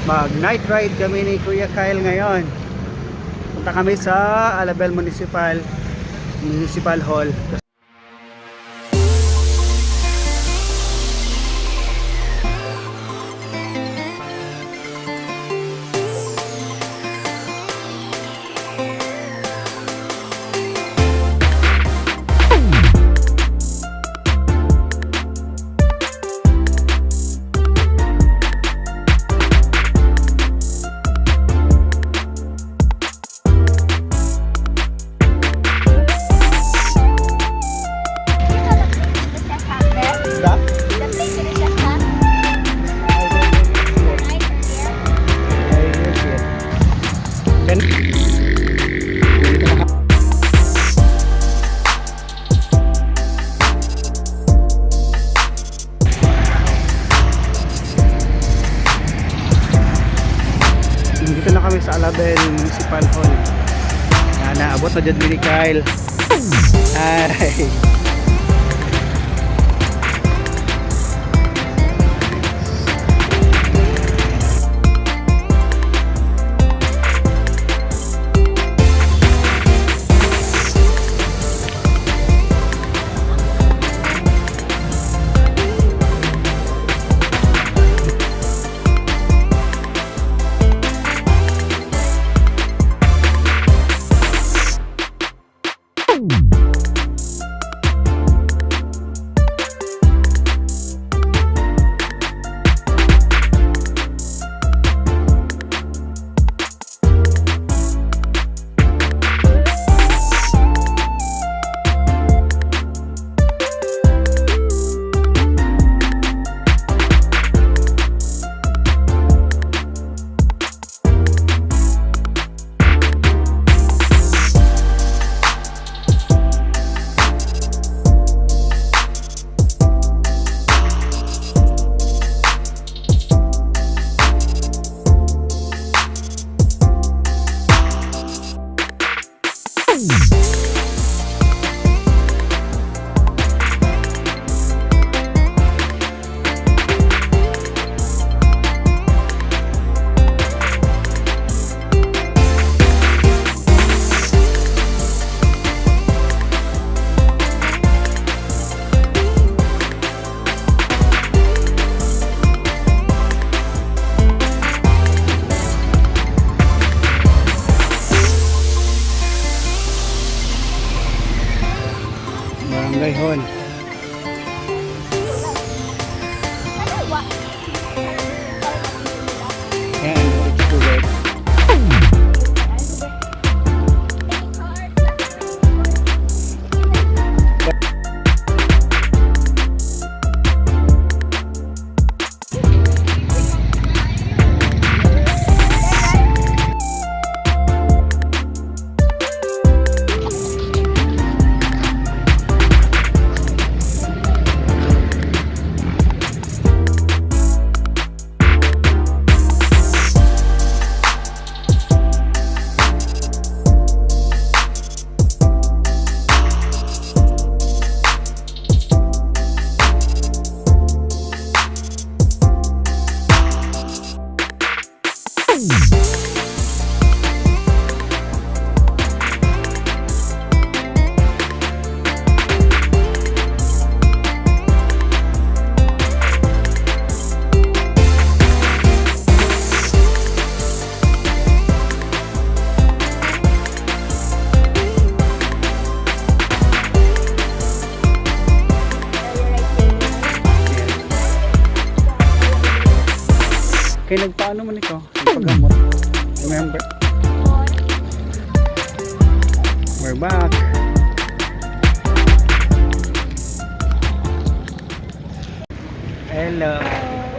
Mag night ride kami ni Kuya Kyle ngayon. Punta kami sa Alabel Municipal Hall. Dito na kami sa Alabel Municipal Hall. Naabot na dyan ni Kyle. Ay. Barangay Hall. Yan, it's too wet. Kaya nagpaano man ikaw? Nagpagamot. Remember? We're back. Hello.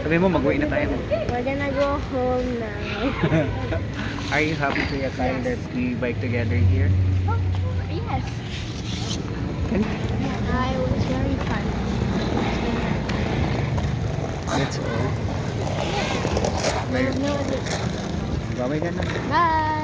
Sabi mo, mag-uwi na tayo. We're gonna go home now. Are you happy to your time that we bike together here? Oh, yes. Can I was very fun. That's all. No, Bye ka na. Bye.